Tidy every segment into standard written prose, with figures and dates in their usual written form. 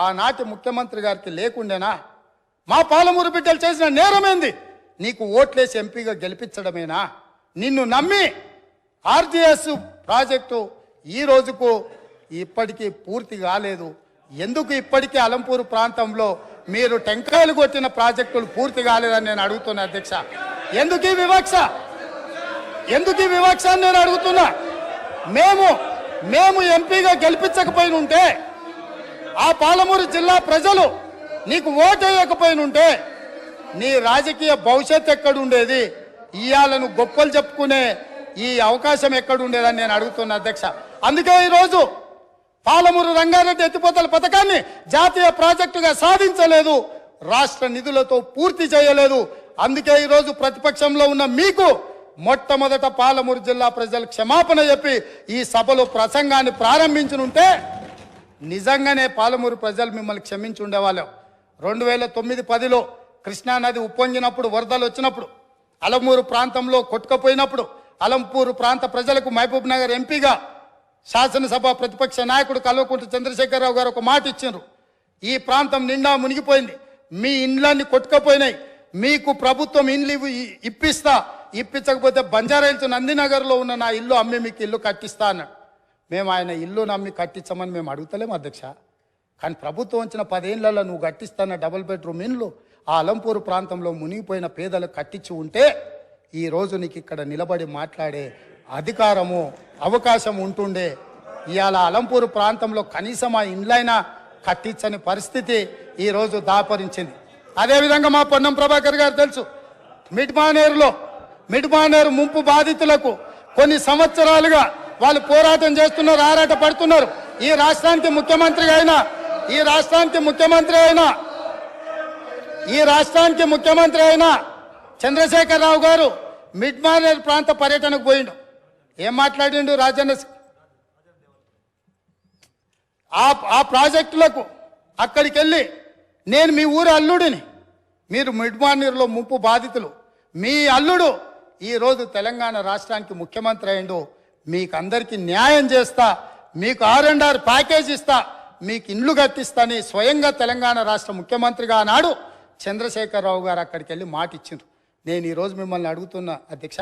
ఆనాటి ముఖ్యమంత్రి గారికి లేకుండేనా? మా పాలమూరు బిడ్డలు చేసిన నేరమేంది? నీకు ఓట్లేసి ఎంపీగా గెలిపించడమేనా? నిన్ను నమ్మి ఆర్జీఎస్ ప్రాజెక్టు ఈ రోజుకు ఇప్పటికీ పూర్తి కాలేదు. ఎందుకు ఇప్పటికీ అలంపూరు ప్రాంతంలో మీరు టెంకాయలు కొట్టిన ప్రాజెక్టులు పూర్తి కాలేదని నేను అడుగుతున్నా అధ్యక్ష. ఎందుకు ఈ వివక్ష? ఎందుకు ఈ వివక్ష అని నేను అడుగుతున్నా. మేము ఎంపీగా గెలిపించకపోయిన ఉంటే, ఆ పాలమూరు జిల్లా ప్రజలు నీకు ఓటు వేయకపోయినుంటే నీ రాజకీయ భవిష్యత్ ఎక్కడుండేది? ఇయాలను గొప్పలు చెప్పుకునే ఈ అవకాశం ఎక్కడుండేదని నేను అడుగుతున్నా అధ్యక్ష. అందుకే ఈరోజు పాలమూరు రంగారెడ్డి ఎత్తిపోతల పథకాన్ని జాతీయ ప్రాజెక్టుగా సాధించలేదు, రాష్ట్ర నిధులతో పూర్తి చేయలేదు. అందుకే ఈరోజు ప్రతిపక్షంలో ఉన్న మీకు మొట్టమొదట పాలమూరు జిల్లా ప్రజలు క్షమాపణ చెప్పి ఈ సభలో ప్రసంగాన్ని ప్రారంభించనుంటే నిజంగానే పాలమూరు ప్రజలు మిమ్మల్ని క్షమించి ఉండేవాళ్ళం. 2009-10లో కృష్ణానది ఉప్పొంగినప్పుడు, వరదలు వచ్చినప్పుడు, అలంపూరు ప్రాంతంలో కొట్టుకుపోయినప్పుడు అలంపూరు ప్రాంత ప్రజలకు మహబూబ్ నగర్ ఎంపీగా శాసనసభ ప్రతిపక్ష నాయకుడు కల్వకుంట్ల చంద్రశేఖరరావు గారు ఒక మాట ఇచ్చారు. ఈ ప్రాంతం నిండా మునిగిపోయింది, మీ ఇండ్లన్నీ కొట్టుకుపోయినాయి, మీకు ప్రభుత్వం ఇండ్లు ఇప్పించకపోతే బంజారాహిల్స్ నందినగర్లో ఉన్న నా ఇల్లు అమ్మి మీకు ఇల్లు కట్టిస్తా అన్నాడు. మేము ఆయన ఇల్లు నమ్మి కట్టించమని మేము అడుగుతలేము అధ్యక్ష. కానీ ప్రభుత్వం వచ్చిన 10 ఏళ్లలో నువ్వు కట్టిస్తాన్న డబుల్ బెడ్రూమ్ ఇండ్లు ఆ అలంపూరు ప్రాంతంలో మునిగిపోయిన పేదలకు కట్టించి ఉంటే ఈరోజు నీకు ఇక్కడ నిలబడి మాట్లాడే అధికారము, అవకాశం ఉంటుండే. ఇవాళ అలంపూరు ప్రాంతంలో కనీసం ఆ ఇండ్లైనా కట్టించని పరిస్థితి ఈరోజు దాపరించింది. అదేవిధంగా మా పొన్నం ప్రభాకర్ గారు తెలుసు, మిడ్మానేరు ముంపు బాధితులకు కొన్ని సంవత్సరాలుగా వాళ్ళు పోరాటం చేస్తున్నారు, ఆరాట పడుతున్నారు. ఈ రాష్ట్రానికి ముఖ్యమంత్రి అయినా చంద్రశేఖరరావు గారు మిడ్మానేరు ప్రాంత పర్యటనకు పోయిండు. ఏం మాట్లాడిండు? రాజన్న ఆ ప్రాజెక్టులకు అక్కడికి వెళ్ళి, నేను మీ ఊరు అల్లుడిని, మీరు మిడ్మానేరులో ముంపు బాధితులు, మీ అల్లుడు ఈరోజు తెలంగాణ రాష్ట్రానికి ముఖ్యమంత్రి అయిండు, మీకు అందరికీ న్యాయం చేస్తా, మీకు R&R ప్యాకేజ్ ఇస్తా, మీకు ఇండ్లు కట్టిస్తాని స్వయంగా తెలంగాణ రాష్ట్ర ముఖ్యమంత్రిగా నాడు చంద్రశేఖరరావు గారు అక్కడికి వెళ్ళి మాట ఇచ్చిండ్రు. నేను ఈరోజు మిమ్మల్ని అడుగుతున్నా అధ్యక్ష,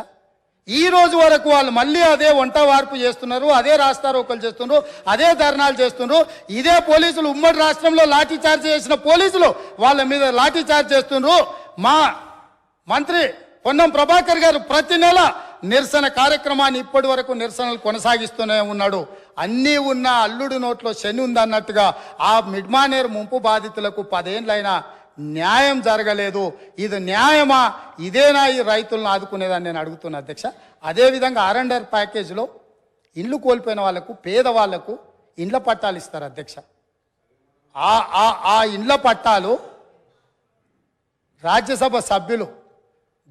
ఈ రోజు వరకు వాళ్ళు మళ్ళీ అదే వంట వార్పు చేస్తున్నారు, అదే రాస్తారోకలు చేస్తున్నారు, అదే ధర్నాలు చేస్తున్నారు. ఇదే పోలీసులు ఉమ్మడి రాష్ట్రంలో లాఠీ చార్జ్ చేసిన పోలీసులు వాళ్ళ మీద లాఠీ చార్జ్ చేస్తున్నారు. మా మంత్రి పొన్నం ప్రభాకర్ గారు ప్రతి నెల నిరసన కార్యక్రమాన్ని ఇప్పటి వరకు నిరసనలు కొనసాగిస్తూనే ఉన్నాడు. అన్నీ ఉన్న అల్లుడు నోట్లో శని ఉందన్నట్టుగా ఆ మిడ్మానేరు ముంపు బాధితులకు 10 ఏళ్ళైనా న్యాయం జరగలేదు. ఇది న్యాయమా? ఇదేనా ఈ రైతులను ఆదుకునేదని నేను అడుగుతున్నా అధ్యక్ష. అదేవిధంగా R&R ప్యాకేజీలో ఇండ్లు కోల్పోయిన వాళ్లకు, పేదవాళ్లకు ఇండ్ల పట్టాలు ఇస్తారు అధ్యక్ష. ఆ ఇండ్ల పట్టాలు రాజ్యసభ సభ్యులు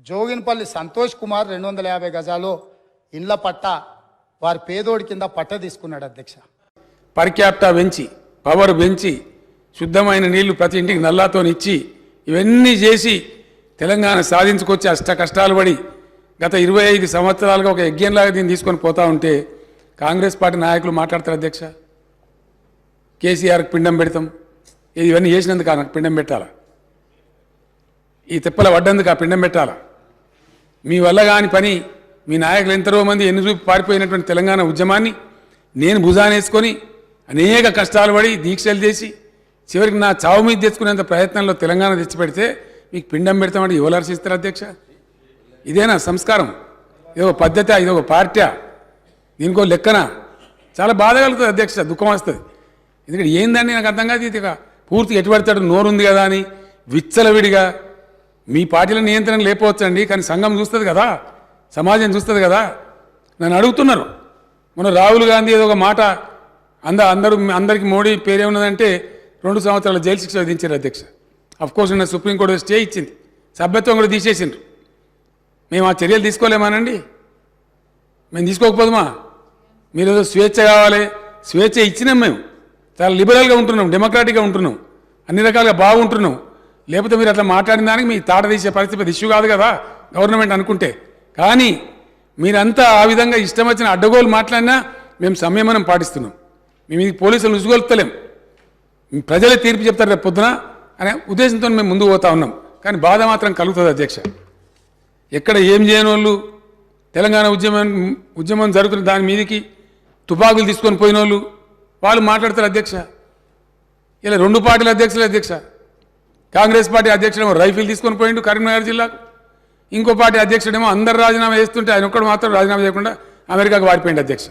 జోగిన్పల్లి సంతోష్ కుమార్ 250 గజాలు ఇండ్ల పట్టా వారి పేదోడి కింద పట్ట తీసుకున్నాడు అధ్యక్ష. పర్ క్యాపిటా పెంచి, పవర్ పెంచి, శుద్ధమైన నీళ్లు ప్రతి ఇంటికి నల్లాతో ఇచ్చి, ఇవన్నీ చేసి తెలంగాణ సాధించుకొచ్చి అష్ట కష్టాలు పడి గత 25 సంవత్సరాలుగా ఒక యజ్ఞంలాగా దీన్ని తీసుకొని పోతా ఉంటే కాంగ్రెస్ పార్టీ నాయకులు మాట్లాడతారు అధ్యక్ష. కేసీఆర్కి పిండం పెడతాం, ఇవన్నీ చేసినందుకు నాకు పిండం పెట్టాలా? ఈ తిప్పల పడ్డందుకు ఆ పిండం పెట్టాలా? మీ వల్ల కాని పని, మీ నాయకులు ఎంతరో మంది ఎన్నుచూపి పారిపోయినటువంటి తెలంగాణ ఉద్యమాన్ని నేను భుజానేసుకొని అనేక కష్టాలు పడి దీక్షలు చేసి చివరికి నా చావు మీద తెచ్చుకునేంత ప్రయత్నంలో తెలంగాణ తెచ్చిపెడితే మీకు పిండం పెడతామంటే ఎవరు హర్షిస్తారు అధ్యక్ష? ఇదేనా సంస్కారం? ఇదొక పద్ధతి, ఇదొక పార్టీ, దీనికో లెక్కన? చాలా బాధ కలుగుతుంది అధ్యక్ష, దుఃఖం వస్తుంది. ఎందుకంటే ఏందని నాకు అర్థం కాదు. ఇది పూర్తిగా ఎటుపడతాడు, నోరుంది కదా అని విచ్చలవిడిగా మీ పార్టీల నియంత్రణ లేకపోవచ్చండి, కానీ సంఘం చూస్తుంది కదా, సమాజం చూస్తుంది కదా. నన్ను అడుగుతున్నారు, మన రాహుల్ గాంధీ ఏదో ఒక మాట అందరికీ మోడీ పేరేమున్నదంటే 2 సంవత్సరాల జైలు శిక్ష విధించారు అధ్యక్ష. అఫ్కోర్స్ నిన్న సుప్రీంకోర్టు స్టే ఇచ్చింది, సభ్యత్వం కూడా తీసేసిండ్రు. మేము ఆ చర్యలు తీసుకోలేమానండి? మేము తీసుకోకపోదుమా? మీరు ఏదో స్వేచ్ఛ కావాలి, స్వేచ్ఛ ఇచ్చినాం, మేము చాలా లిబరల్గా ఉంటున్నాం, డెమోక్రాటిక్గా ఉంటున్నాం, అన్ని రకాలుగా బాగుంటున్నాం. లేకపోతే మీరు అట్లా మాట్లాడిన దానికి మీ తాట తీసే పరిస్థితి ఇష్యూ కాదు కదా గవర్నమెంట్ అనుకుంటే. కానీ మీరంతా ఆ విధంగా ఇష్టం వచ్చిన అడ్డగోలు మాట్లాడినా మేము సంయమనం పాటిస్తున్నాం. మేము ఇది పోలీసులు ఉసుగొలుపుతలేం. ప్రజలే తీర్పు చెప్తారు రేపు పొద్దున అనే ఉద్దేశంతో మేము ముందుకు పోతా ఉన్నాం. కానీ బాధ మాత్రం కలుగుతుంది అధ్యక్ష. ఎక్కడ ఏం చేయని వాళ్ళు తెలంగాణ ఉద్యమం జరుగుతున్న దాని మీదకి తుపాకులు తీసుకొని పోయిన వాళ్ళు మాట్లాడతారు అధ్యక్ష. ఇలా రెండు పార్టీల అధ్యక్షులు అధ్యక్ష. కాంగ్రెస్ పార్టీ అధ్యక్షుడేమో రైఫిల్ తీసుకొని పోయిండు కరీంనగర్ జిల్లాకు, ఇంకో పార్టీ అధ్యక్షుడేమో అందరు రాజీనామా చేస్తుంటే ఆయన ఒక్కడు మాత్రం రాజీనామా చేయకుండా అమెరికాకు వారిపోయింది అధ్యక్ష.